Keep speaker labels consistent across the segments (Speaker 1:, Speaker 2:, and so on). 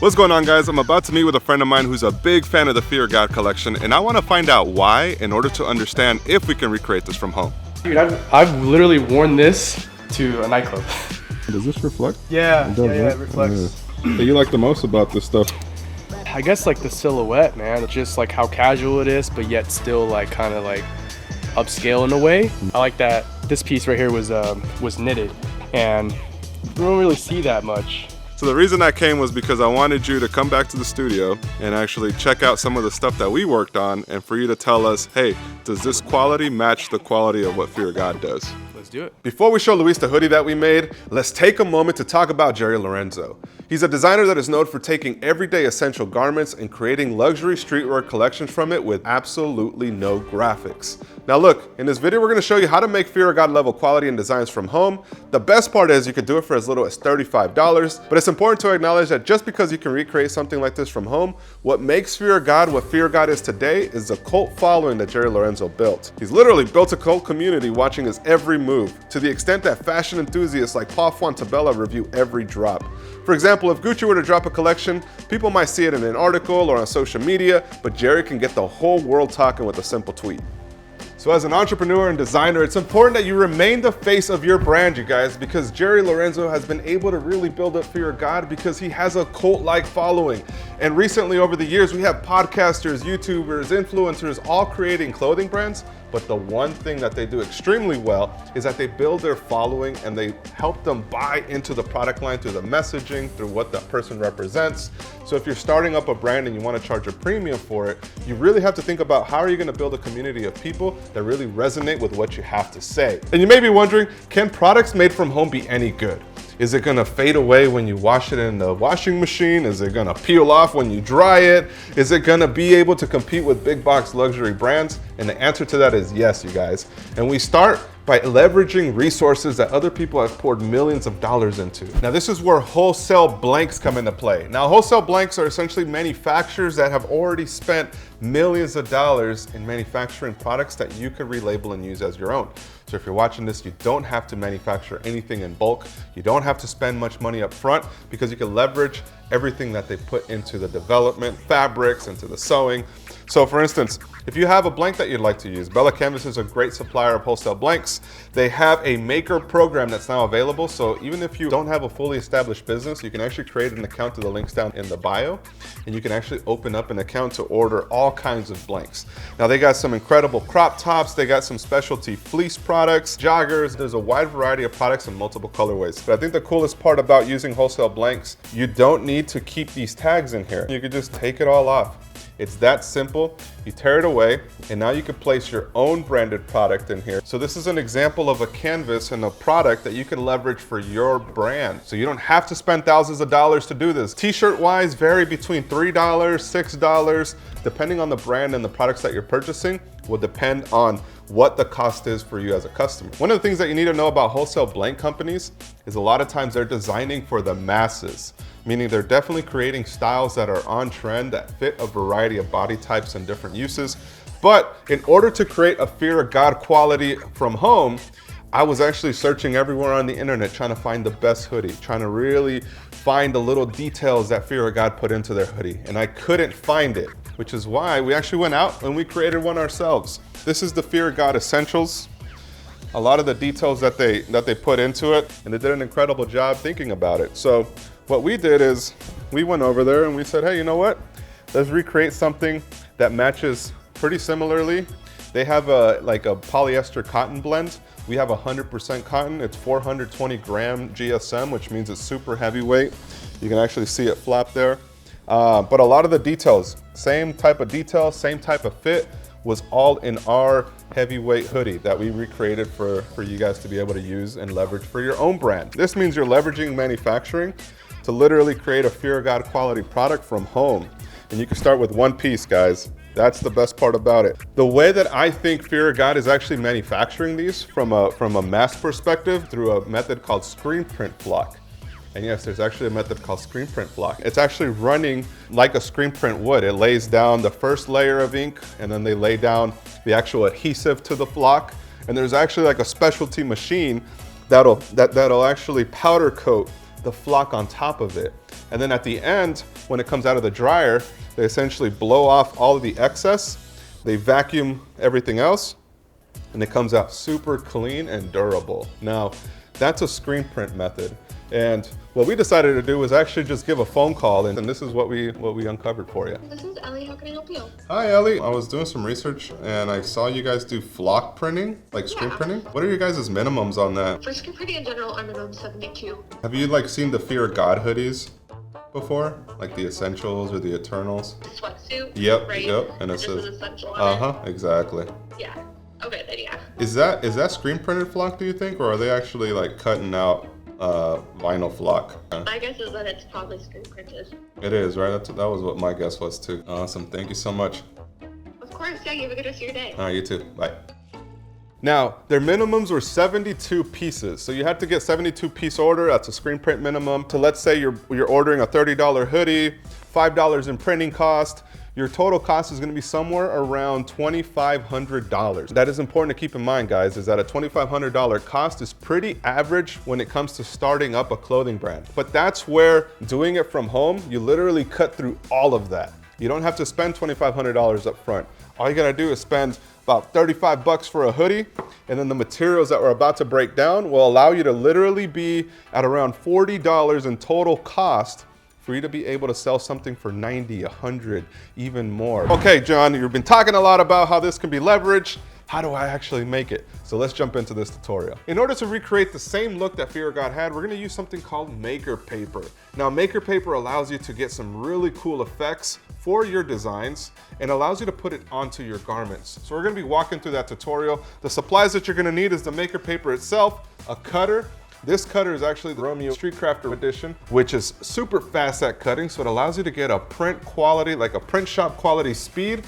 Speaker 1: What's going on, guys? I'm about to meet with a friend of mine who's a big fan of the Fear of God collection, and I want to find out why in order to understand if we can recreate this from home.
Speaker 2: Dude, I've literally worn this to a nightclub.
Speaker 1: Does this reflect?
Speaker 2: Yeah,
Speaker 1: it does,
Speaker 2: yeah,
Speaker 1: right?
Speaker 2: it reflects.
Speaker 1: What do you like the most about this stuff?
Speaker 2: I guess like the silhouette, man. Just like how casual it is, but yet still like kind of like upscale in a way. I like that this piece right here was knitted, and you don't really see that much.
Speaker 1: So the reason I came was because I wanted you to come back to the studio and actually check out some of the stuff that we worked on, and for you to tell us, hey, does this quality match the quality of what Fear of God does?
Speaker 2: Let's do it.
Speaker 1: Before we show Luis the hoodie that we made, let's take a moment to talk about Jerry Lorenzo. He's a designer that is known for taking everyday essential garments and creating luxury streetwear collections from it with absolutely no graphics. Now look, in this video we're going to show you how to make Fear of God level quality and designs from home. The best part is you could do it for as little as $35, but it's important to acknowledge that just because you can recreate something like this from home, what makes Fear of God what Fear of God is today is the cult following that Jerry Lorenzo built. He's literally built a cult community watching his every move, to the extent that fashion enthusiasts like Paul Fontabella review every drop. For example, if Gucci were to drop a collection, people might see it in an article or on social media, but Jerry can get the whole world talking with a simple tweet. So as an entrepreneur and designer, it's important that you remain the face of your brand, you guys, because Jerry Lorenzo has been able to really build up Fear of God because he has a cult-like following. And recently, over the years, we have podcasters, YouTubers, influencers, all creating clothing brands. But the one thing that they do extremely well is that they build their following and they help them buy into the product line through the messaging, through what that person represents. So if you're starting up a brand and you want to charge a premium for it, you really have to think about how are you going to build a community of people that really resonate with what you have to say. And you may be wondering, can products made from home be any good? Is it gonna fade away when you wash it in the washing machine? Is it gonna peel off when you dry it? Is it gonna be able to compete with big box luxury brands? And the answer to that is yes, you guys. And we start by leveraging resources that other people have poured millions of dollars into. Now this is where wholesale blanks come into play. Now wholesale blanks are essentially manufacturers that have already spent millions of dollars in manufacturing products that you could relabel and use as your own. So if you're watching this, you don't have to manufacture anything in bulk. You don't have to spend much money up front because you can leverage everything that they put into the development, fabrics, into the sewing. So for instance, if you have a blank that you'd like to use, Bella Canvas is a great supplier of wholesale blanks. They have a maker program that's now available. So even if you don't have a fully established business, you can actually create an account to the links down in the bio, and you can actually open up an account to order all kinds of blanks. Now they got some incredible crop tops. They got some specialty fleece products, joggers. There's a wide variety of products in multiple colorways. But I think the coolest part about using wholesale blanks, you don't need to keep these tags in here. You can just take it all off. It's that simple. You tear it away, and now you can place your own branded product in here. So this is an example of a canvas and a product that you can leverage for your brand. So you don't have to spend thousands of dollars to do this. T-shirt wise vary between $3, $6, depending on the brand, and the products that you're purchasing will depend on what the cost is for you as a customer. One of the things that you need to know about wholesale blank companies is a lot of times they're designing for the masses, meaning they're definitely creating styles that are on trend that fit a variety of body types and different uses. But in order to create a Fear of God quality from home, I was actually searching everywhere on the internet trying to find the best hoodie, trying to really find the little details that Fear of God put into their hoodie, and I couldn't find it, which is why we actually went out and we created one ourselves. This is the Fear of God Essentials. A lot of the details that they put into it, and they did an incredible job thinking about it. So what we did is we went over there and we said, hey, you know what? Let's recreate something that matches pretty similarly. They have like a polyester cotton blend. We have 100% cotton. It's 420 gram GSM, which means it's super heavyweight. You can actually see it flap there. But a lot of the details, same type of detail, same type of fit, was all in our heavyweight hoodie that we recreated for you guys to be able to use and leverage for your own brand. This means you're leveraging manufacturing to literally create a Fear of God quality product from home. And you can start with one piece, guys. That's the best part about it. The way that I think Fear of God is actually manufacturing these from a mass perspective through a method called screen print block. And yes, there's actually a method called screen print block. It's actually running like a screen print would. It lays down the first layer of ink, and then they lay down the actual adhesive to the block. And there's actually like a specialty machine that'll actually powder coat the flock on top of it. And then at the end, when it comes out of the dryer, they essentially blow off all of the excess, they vacuum everything else, and it comes out super clean and durable. Now, that's a screen print method. And what we decided to do was actually just give a phone call, and this is what we uncovered for you.
Speaker 3: This is Ellie, how can I help you?
Speaker 1: Hi Ellie, I was doing some research and I saw you guys do flock printing, like screen printing. What are your guys' minimums on that?
Speaker 3: For screen printing in general, our minimum is 72.
Speaker 1: Have you like seen the Fear of God hoodies before? Like the Essentials or the Eternals?
Speaker 3: The sweatsuit,
Speaker 1: Yep,
Speaker 3: right?
Speaker 1: yep. And it
Speaker 3: just
Speaker 1: says,
Speaker 3: an essential on
Speaker 1: exactly.
Speaker 3: it. Yeah. Okay, then yeah.
Speaker 1: Is that screen printed flock, do you think? Or are they actually like cutting out vinyl flock?
Speaker 3: My guess is that it's probably screen printed.
Speaker 1: It is, right? That was what my guess was too. Awesome, thank you so much.
Speaker 3: Of course, yeah, you have a good rest of your day.
Speaker 1: All right, you too, bye. Now, their minimums were 72 pieces. So you had to get 72 piece order, that's a screen print minimum. So let's say you're ordering a $30 hoodie, $5 in printing cost, your total cost is gonna be somewhere around $2,500. That is important to keep in mind, guys, is that a $2,500 cost is pretty average when it comes to starting up a clothing brand. But that's where doing it from home, you literally cut through all of that. You don't have to spend $2,500 up front. All you gotta do is spend about 35 bucks for a hoodie, and then the materials that we're about to break down will allow you to literally be at around $40 in total cost for you to be able to sell something for 90, 100, even more. Okay, John, you've been talking a lot about how this can be leveraged. How do I actually make it? So let's jump into this tutorial. In order to recreate the same look that Fear of God had, we're gonna use something called maker paper. Now, maker paper allows you to get some really cool effects for your designs and allows you to put it onto your garments. So we're gonna be walking through that tutorial. The supplies that you're gonna need is the maker paper itself, a cutter. This cutter is actually the Romeo Street Crafter edition, which is super fast at cutting, so it allows you to get a print quality, like a print shop quality speed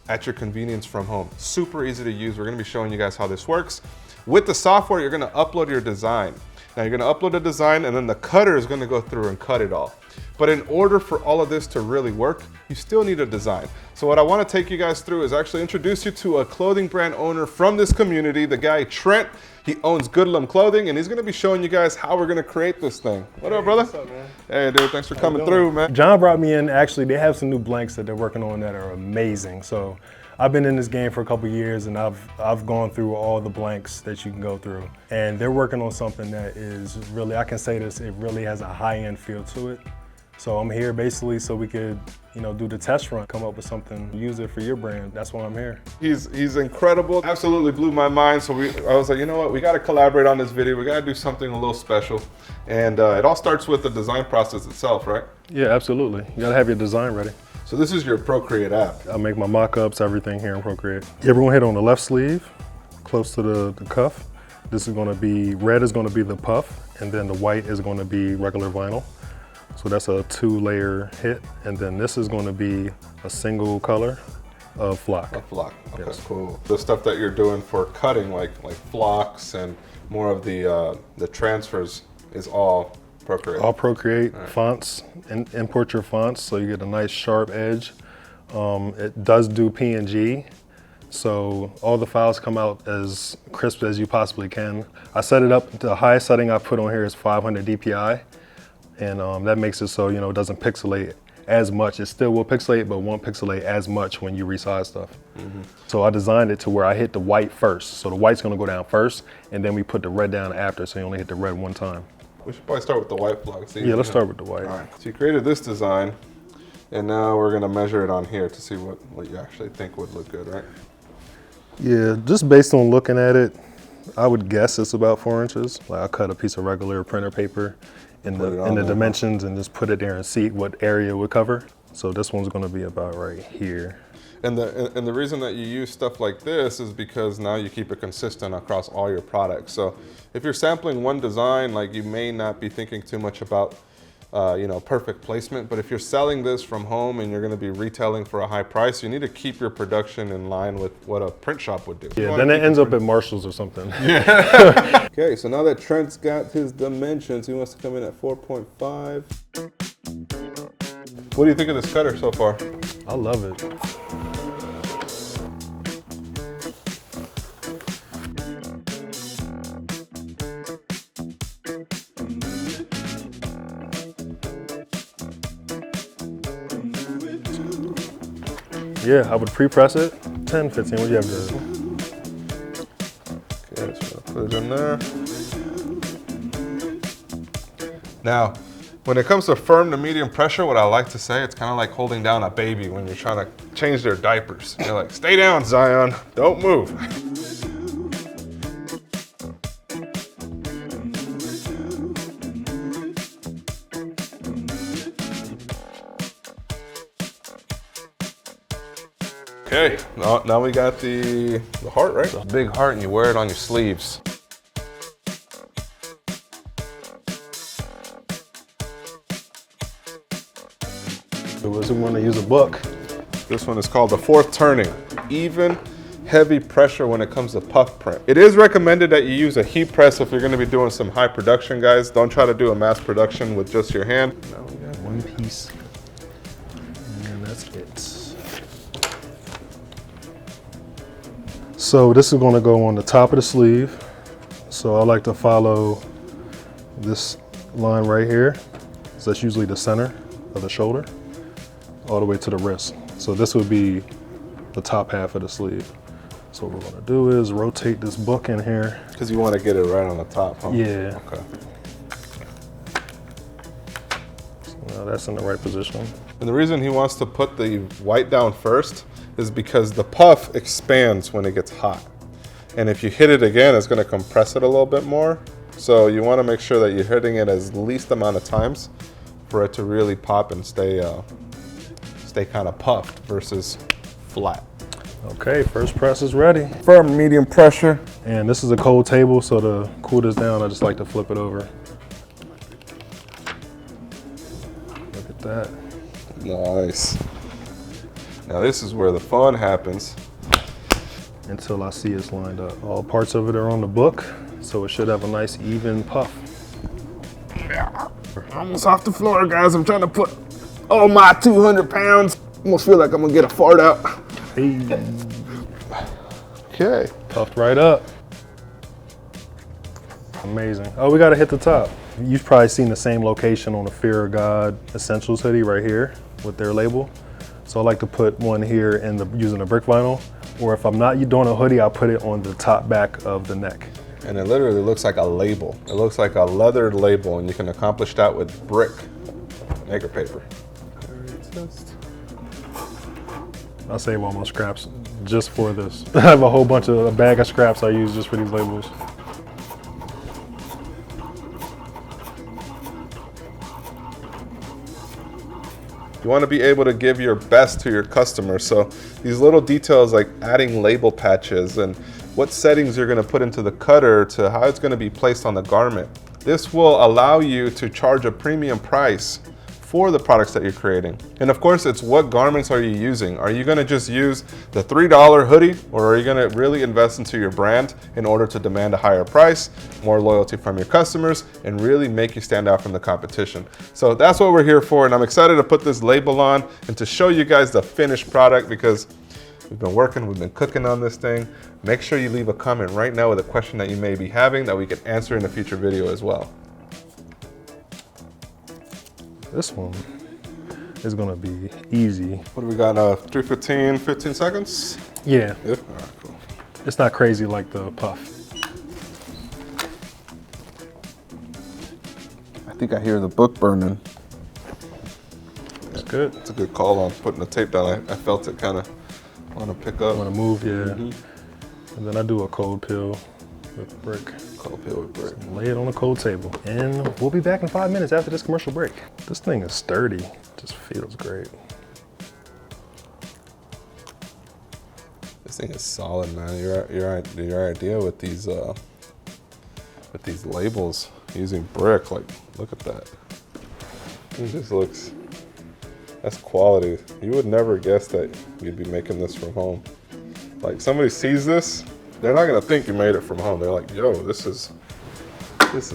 Speaker 1: at your convenience from home. Super easy to use. We're gonna be showing you guys how this works. With the software, you're gonna upload your design. Now you're gonna upload a design and then the cutter is gonna go through and cut it all. But in order for all of this to really work, you still need a design. So what I wanna take you guys through is actually introduce you to a clothing brand owner from this community, the guy Trent. He owns Goodlum Clothing, and he's gonna be showing you guys how we're gonna create this thing. What up, brother?
Speaker 4: What's up, man?
Speaker 1: Hey, dude, thanks for coming through, man.
Speaker 4: John brought me in. Actually, they have some new blanks that they're working on that are amazing. So I've been in this game for a couple years, and I've gone through all the blanks that you can go through. And they're working on something that is really, I can say this, it really has a high-end feel to it. So I'm here basically so we could, do the test run, come up with something, use it for your brand. That's why I'm here.
Speaker 1: He's incredible. Absolutely blew my mind. So I was like, you know what? We got to collaborate on this video. We got to do something a little special. And it all starts with the design process itself, right?
Speaker 4: Yeah, absolutely. You gotta have your design ready.
Speaker 1: So this is your Procreate app.
Speaker 4: I make my mock-ups, everything here in Procreate. Everyone hit on the left sleeve, close to the cuff. This is gonna be, red is gonna be the puff, and then the white is gonna be regular vinyl. So that's a 2-layer hit, and then this is going to be a single color of flock.
Speaker 1: A flock. Okay,
Speaker 4: Yes.
Speaker 1: cool. The stuff that you're doing for cutting, like flocks and more of the transfers, is all Procreate.
Speaker 4: All Procreate fonts, and import your fonts so you get a nice sharp edge. It does do PNG, so all the files come out as crisp as you possibly can. I set it up, the highest setting I put on here is 500 DPI. And that makes it so, it doesn't pixelate as much. It still will pixelate, but won't pixelate as much when you resize stuff. Mm-hmm. So I designed it to where I hit the white first. So the white's gonna go down first, and then we put the red down after, so you only hit the red one time.
Speaker 1: We should probably start with the white flock.
Speaker 4: Yeah, let's start with the white.
Speaker 1: All right. So you created this design, and now we're gonna measure it on here to see what you actually think would look good, right?
Speaker 4: Yeah, just based on looking at it, I would guess it's about 4 inches. Like I cut a piece of regular printer paper in the dimensions and just put it there and see what area it would cover. So this one's gonna be about right here.
Speaker 1: And the reason that you use stuff like this is because now you keep it consistent across all your products. So if you're sampling one design, like you may not be thinking too much about perfect placement, but if you're selling this from home and you're gonna be retailing for a high price, you need to keep your production in line with what a print shop would do.
Speaker 4: Yeah, then it ends up at Marshall's or something.
Speaker 1: Yeah. Okay, so now that Trent's got his dimensions, he wants to come in at 4.5. What do you think of this cutter so far?
Speaker 4: I love it. Yeah, I would pre-press it. 10, 15, what do you have to do?
Speaker 1: Okay, so put it in there. Now, when it comes to firm to medium pressure, what I like to say, it's kind of like holding down a baby when you're trying to change their diapers. You're like, stay down, Zion, don't move. Okay, now we got the heart, right? The big heart, and you wear it on your sleeves.
Speaker 4: So we want to use a book.
Speaker 1: This one is called the fourth turning. Even, heavy pressure when it comes to puff print. It is recommended that you use a heat press if you're going to be doing some high production, guys. Don't try to do a mass production with just your hand.
Speaker 4: Now we got one piece. And that's it. So this is going to go on the top of the sleeve. So I like to follow this line right here. So that's usually the center of the shoulder, all the way to the wrist. So this would be the top half of the sleeve. So what we're going to do is rotate this book in here.
Speaker 1: Because you want to get it right on the top, huh?
Speaker 4: Yeah.
Speaker 1: Okay.
Speaker 4: So now that's in the right position.
Speaker 1: And the reason he wants to put the white down first is because the puff expands when it gets hot. And if you hit it again, it's going to compress it a little bit more. So you want to make sure that you're hitting it as least amount of times for it to really pop and stay kind of puffed versus flat.
Speaker 4: Okay, first press is ready.
Speaker 1: Firm, medium pressure.
Speaker 4: And this is a cold table, so to cool this down, I just like to flip it over. Look at that.
Speaker 1: Nice. Now this is where the fun happens.
Speaker 4: Until I see it's lined up. All parts of it are on the book, so it should have a nice even puff.
Speaker 1: Yeah. Almost off the floor, guys. I'm trying to put all my 200 pounds. Almost feel like I'm gonna get a fart out.
Speaker 4: Hey.
Speaker 1: Okay.
Speaker 4: Puffed right up. Amazing. Oh, we gotta hit the top. You've probably seen the same location on the Fear of God Essentials hoodie right here with their label. So I like to put one here in using a brick vinyl, or if I'm not doing a hoodie, I'll put it on the top back of the neck.
Speaker 1: And it literally looks like a label. It looks like a leathered label, and you can accomplish that with brick maker paper.
Speaker 4: I'll save all my scraps just for this. I have a bag of scraps I use just for these labels.
Speaker 1: You want to be able to give your best to your customers. So these little details like adding label patches and what settings you're going to put into the cutter to how it's going to be placed on the garment. This will allow you to charge a premium price for the products that you're creating. And of course, it's what garments are you using? Are you gonna just use the $3 hoodie, or are you gonna really invest into your brand in order to demand a higher price, more loyalty from your customers, and really make you stand out from the competition? So that's what we're here for, and I'm excited to put this label on and to show you guys the finished product, because we've been cooking on this thing. Make sure you leave a comment right now with a question that you may be having that we can answer in a future video as well.
Speaker 4: This one is gonna be easy.
Speaker 1: What do we got, 3:15, 15 seconds?
Speaker 4: Yeah.
Speaker 1: Yeah, all right, cool.
Speaker 4: It's not crazy like the puff.
Speaker 1: I think I hear the book burning.
Speaker 4: It's good.
Speaker 1: It's a good call on putting the tape down. I felt it kind of want to pick up.
Speaker 4: Want to move, yeah. And then I do a cold peel with brick.
Speaker 1: Cold peel with brick.
Speaker 4: Lay it on a cold table. And we'll be back in 5 minutes after this commercial break. This thing is sturdy. Just feels great.
Speaker 1: This thing is solid, man. Your idea with these labels using brick, like, look at that. It just looks, that's quality. You would never guess that you'd be making this from home. Like, somebody sees this, they're not gonna think you made it from home. They're like, yo, this is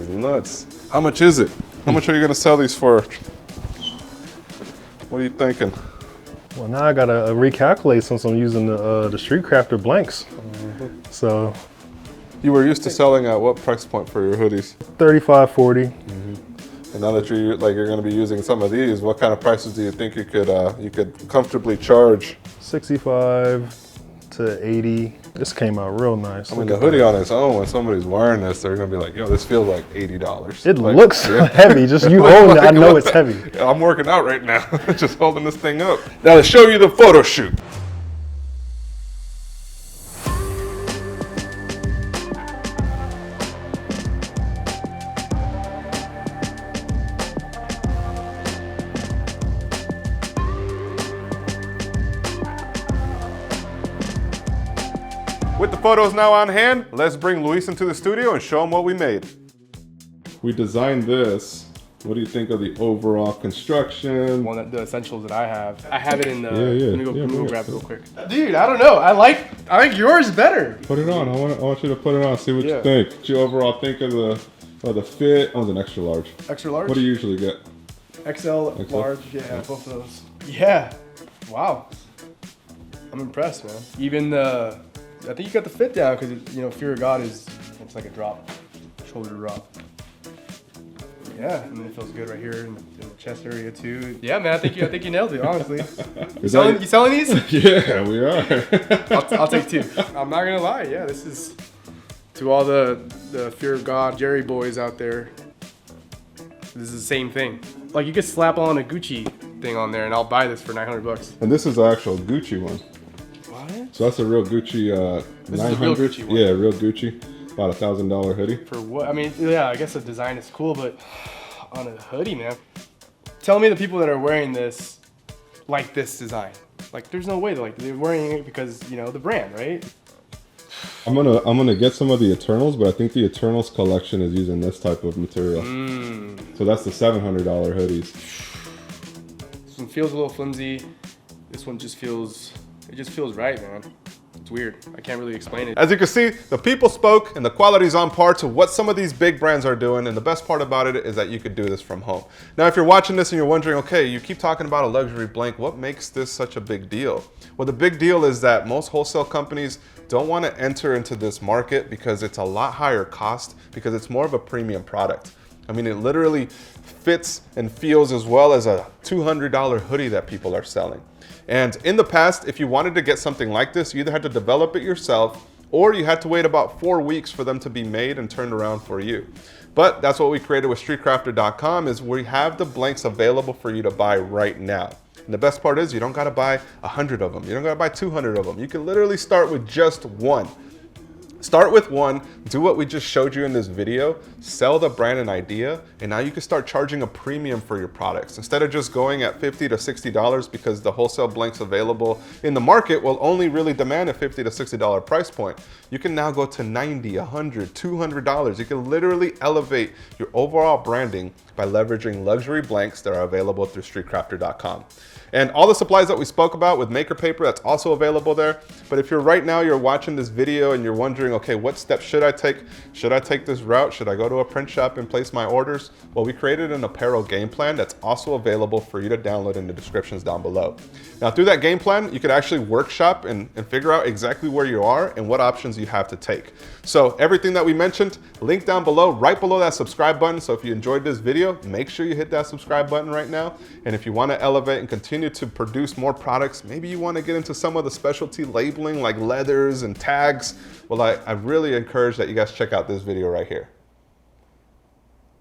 Speaker 1: nuts. How much is it? How much are you gonna sell these for? What are you thinking?
Speaker 4: Well, now I gotta recalculate since I'm using the Street Crafter blanks. So.
Speaker 1: You were used to selling at what price point for your hoodies?
Speaker 4: 35, 40.
Speaker 1: And now that you're going to be using some of these, what kind of prices do you think you could comfortably charge?
Speaker 4: 65 to 80. This came out real nice.
Speaker 1: I mean, the hoodie on its own, when somebody's wearing this, they're gonna be like, yo, this feels like $80.
Speaker 4: It
Speaker 1: Like,
Speaker 4: looks
Speaker 1: yeah.
Speaker 4: heavy. Just you holding it, I know
Speaker 1: Like,
Speaker 4: it's heavy.
Speaker 1: I'm working out right now, just holding this thing up. Now to show you the photo shoot. With the photos now on hand, let's bring Luis into the studio and show him what we made. We designed this. What do you think of the overall construction?
Speaker 2: One of the essentials that I have. I have it in the.
Speaker 1: Yeah.
Speaker 2: Let me go,
Speaker 1: Yeah,
Speaker 2: let me go
Speaker 1: yeah.
Speaker 2: grab it real quick. Dude, I don't know. I like yours better.
Speaker 1: Put it on. I want you to put it on. See what
Speaker 2: Yeah.
Speaker 1: you think. What you overall think of the fit? Oh, it's an extra large.
Speaker 2: Extra large?
Speaker 1: What do you usually get?
Speaker 2: XL, large. Yeah, both of those. Yeah. Wow. I'm impressed, man. Even the. I think you got the fit down because Fear of God it's like a drop, shoulder drop. Yeah, and it feels good right here in the chest area too. Yeah, man, I think you nailed it. Honestly, you selling these?
Speaker 1: Yeah, we are.
Speaker 2: I'll take two. I'm not gonna lie. Yeah, this is to all the Fear of God Jerry boys out there. This is the same thing. Like you could slap on a Gucci thing on there, and I'll buy this for $900.
Speaker 1: And this is the actual Gucci one.
Speaker 2: What?
Speaker 1: So that's a real Gucci.
Speaker 2: This is a real Gucci one.
Speaker 1: Yeah, real Gucci. About $1,000 hoodie.
Speaker 2: For what? I mean, yeah, I guess the design is cool, but on a hoodie, man. Tell me the people that are wearing this like this design. Like, there's no way they're wearing it because the brand, right?
Speaker 1: I'm gonna get some of the Eternals, but I think the Eternals collection is using this type of material. So that's the $700 hoodies.
Speaker 2: This one feels a little flimsy. This one just feels right, man. It's weird. I can't really explain it.
Speaker 1: As you can see, the people spoke and the quality's on par to what some of these big brands are doing, and the best part about it is that you could do this from home. Now, if you're watching this and you're wondering, okay, you keep talking about a luxury blank, what makes this such a big deal? Well, the big deal is that most wholesale companies don't want to enter into this market because it's a lot higher cost, because it's more of a premium product. I mean, it literally fits and feels as well as a $200 hoodie that people are selling. And in the past, if you wanted to get something like this, you either had to develop it yourself or you had to wait about 4 weeks for them to be made and turned around for you. But that's what we created with streetcrafter.com, is we have the blanks available for you to buy right now. And the best part is you don't gotta buy 100 of them. You don't gotta buy 200 of them. You can literally start with just one. Start with one, do what we just showed you in this video, sell the brand and idea, and now you can start charging a premium for your products. Instead of just going at $50 to $60 because the wholesale blanks available in the market will only really demand a $50 to $60 price point, you can now go to $90, $100, $200. You can literally elevate your overall branding by leveraging luxury blanks that are available through streetcrafter.com. And all the supplies that we spoke about with maker paper, that's also available there. But if you're watching this video and you're wondering, okay, what steps should I take? Should I take this route? Should I go to a print shop and place my orders? Well, we created an apparel game plan that's also available for you to download in the descriptions down below. Now, through that game plan, you can actually workshop and figure out exactly where you are and what options you have to take. So everything that we mentioned, link down below, right below that subscribe button. So if you enjoyed this video, make sure you hit that subscribe button right now. And if you want to elevate and continue to produce more products, maybe you want to get into some of the specialty labeling like leathers and tags, well, I really encourage that you guys check out this video right here.